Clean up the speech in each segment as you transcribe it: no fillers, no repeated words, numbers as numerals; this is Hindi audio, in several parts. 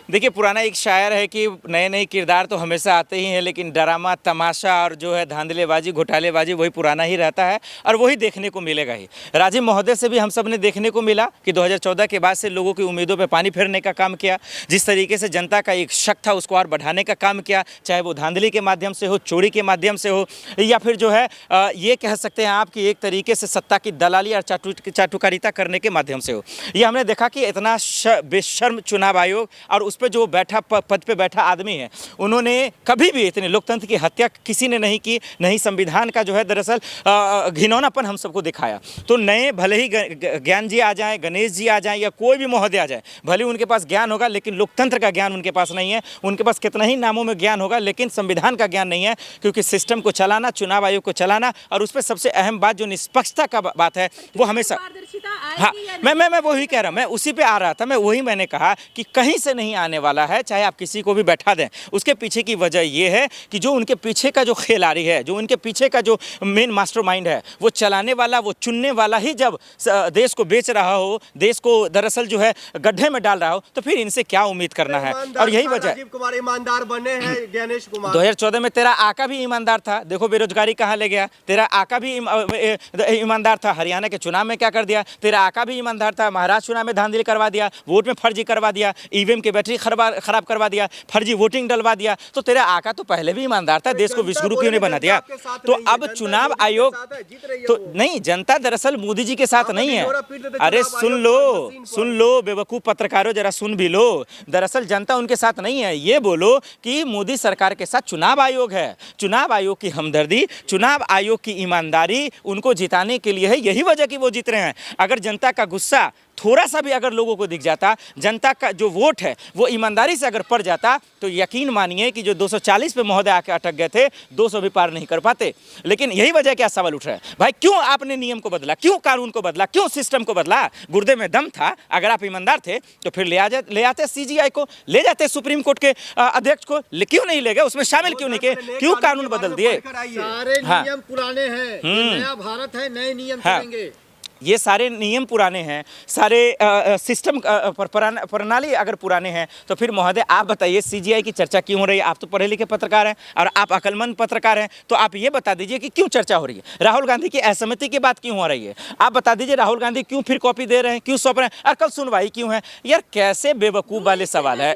देखिए, पुराना एक शायर है कि नए नए किरदार तो हमेशा आते ही हैं, लेकिन ड्रामा, तमाशा और जो है धांधलेबाजी, घोटालेबाजी वही पुराना ही रहता है और वही देखने को मिलेगा ही। राजीव महोदय से भी हम सब ने देखने को मिला कि 2014 के बाद से लोगों की उम्मीदों पे पानी फेरने का काम किया। जिस तरीके से जनता का एक शक था उसको और बढ़ाने का काम किया, चाहे वो धांधली के माध्यम से हो, चोरी के माध्यम से हो, या फिर जो है ये कह सकते हैं आप कि एक तरीके से सत्ता की दलाली और चाटुकारिता करने के माध्यम से हो। ये हमने देखा कि इतना बेशर्म चुनाव आयोग और उस पर जो बैठा पद पे बैठा आदमी है, उन्होंने कभी भी इतने लोकतंत्र की हत्या किसी ने नहीं की, नहीं संविधान का जो है दरअसल घिनौनापन हम सबको दिखाया। तो नए भले ही ज्ञान जी आ जाएं, गणेश जी आ जाएं या कोई भी महोदय आ जाए, भले उनके पास ज्ञान होगा लेकिन लोकतंत्र का ज्ञान उनके पास नहीं है। उनके पास कितना ही नामों में ज्ञान होगा लेकिन संविधान का ज्ञान नहीं है, क्योंकि सिस्टम को चलाना, चुनाव आयोग को चलाना और उस पर सबसे अहम बात जो निष्पक्षता का बात है वो हमेशा। हाँ, मैं वही कह रहा हूँ, मैं उसी पे आ रहा था। मैंने कहा कि कहीं से नहीं आने वाला है, चाहे आप किसी को भी बैठा दें। उसके पीछे की वजह यह है कि जो उनके पीछे का जो खिलाड़ी है, जो उनके पीछे का जो मेन मास्टरमाइंड है, वो चलाने वाला, वो चुनने वाला ही जब देश को बेच रहा हो, देश को दरअसल जो है गड्ढे में डाल रहा हो, तो फिर इनसे क्या उम्मीद करना है। और यही वजह, राजीव कुमार ईमानदार बने हैं, गणेश कुमार 2014 में तेरा आका भी ईमानदार था, देखो बेरोजगारी कहाँ ले गया। तेरा आका भी ईमानदार था, हरियाणा के चुनाव में क्या कर दिया। तेरा आका भी ईमानदार था, महाराष्ट्र चुनाव में धांधली करवा दिया, वोट में फर्जी करवा दिया, ईवीएम की बैटरी खराब करवा दिया, फर्जी वोटिंग डलवा दिया। तो तेरा आका तो पहले भी ईमानदार था, देश को विश्वगुरु क्यों नहीं बना दिया। तो अब चुनाव आयोग तो नहीं, जनता दरअसल मोदी जी के साथ नहीं है। अरे सुन लो बेवकूफ पत्रकारों, जरा सुन भी लो। दरअसल जनता उनके साथ नहीं है, ये बोलो कि मोदी सरकार के साथ चुनाव आयोग है। चुनाव आयोग की हमदर्दी, चुनाव आयोग की ईमानदारी उनको जिताने के लिए है, यही वजह कि वो जीत रहे हैं। अगर जनता का गुस्सा थोड़ा सा भी अगर लोगों को दिख जाता, जनता का जो वोट है वो ईमानदारी से अगर पड़ जाता, तो यकीन मानिए कि जो 240 पे महोदय आके अटक गए थे, 200 भी पार नहीं कर पाते। लेकिन यही वजह क्या सवाल उठ रहा है, भाई क्यों आपने नियम को बदला, क्यों कानून को बदला, क्यों सिस्टम को बदला। गुर्दे में दम था, अगर आप ईमानदार थे तो फिर ले आते सीजीआई को, ले जाते सुप्रीम कोर्ट के अध्यक्ष को, क्यों नहीं ले गए, उसमें शामिल क्यों नहीं किए, क्यों कानून बदल दिए। सारे नियम पुराने हैं, नया भारत है, नए नियम चलेंगे। ये सारे नियम पुराने हैं, सारे सिस्टम प्रणाली अगर पुराने हैं, तो फिर महोदय आप बताइए सीजीआई की चर्चा क्यों हो रही है। आप तो पढ़े लिखे पत्रकार हैं और आप अकलमंद पत्रकार हैं, तो आप ये बता दीजिए कि क्यों चर्चा हो रही है। राहुल गांधी की असहमति की बात क्यों हो रही है, आप बता दीजिए। राहुल गांधी क्यों फिर कॉपी दे रहे हैं, क्यों सौंप रहे हैं, और कल सुनवाई क्यों है। यार कैसे बेवकूफ़ वाले सवाल है।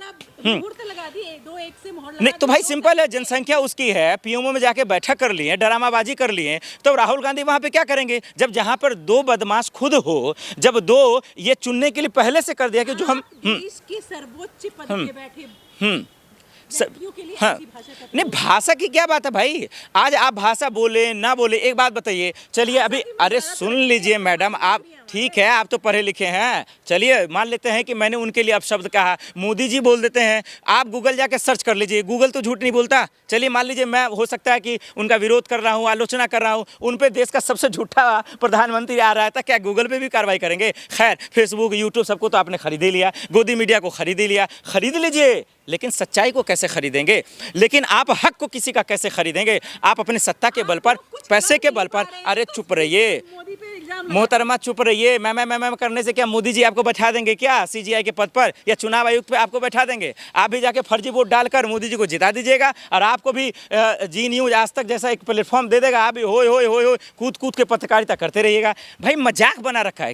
नहीं तो भाई सिंपल है, जनसंख्या उसकी है, पीएमओ में जाके बैठक कर लिए, ड्रामाबाजी कर लिए, तो राहुल गांधी वहां पे क्या करेंगे। जब जहां पर दो बदमाश खुद हो, जब दो ये चुनने के लिए पहले से कर दिया कि जो हम देश के सर्वोच्च पद पे बैठे हाँ, नहीं भाषा की क्या बात है भाई। आज आप भाषा बोले ना बोले, एक बात बताइए। चलिए अभी, अरे सुन लीजिए मैडम, आप ठीक है, आप तो पढ़े लिखे हैं, चलिए मान लेते हैं कि मैंने उनके लिए अपशब्द कहा, मोदी जी बोल देते हैं, आप गूगल जाके सर्च कर लीजिए, गूगल तो झूठ नहीं बोलता। चलिए मान लीजिए मैं हो सकता है कि उनका विरोध कर रहा हूँ, आलोचना कर रहा हूँ, उन पे देश का सबसे झूठा प्रधानमंत्री आ रहा है, था क्या गूगल पे भी कार्रवाई करेंगे। खैर, फेसबुक, यूट्यूब सबको तो आपने खरीद ही लिया, गोदी मीडिया को खरीद ही लिया, खरीद लीजिए, लेकिन सच्चाई को कैसे खरीदेंगे, लेकिन आप हक को किसी का कैसे खरीदेंगे। आप अपने सत्ता के बल पर, पैसे के बल पर, अरे चुप रहिए मोहतरमा, चुप रहिए। मैं करने से क्या मोदी जी आपको बैठा देंगे क्या सीजीआई के पद पर, या चुनाव आयुक्त पे आपको बैठा देंगे। आप भी जाके फर्जी वोट डालकर मोदी जी को जिता दीजिएगा, और आपको भी जी न्यूज, आज तक जैसा एक प्लेटफॉर्म दे देगा, आप भी हो कूद के पत्रकारिता करते रहिएगा। भाई मजाक बना रखा है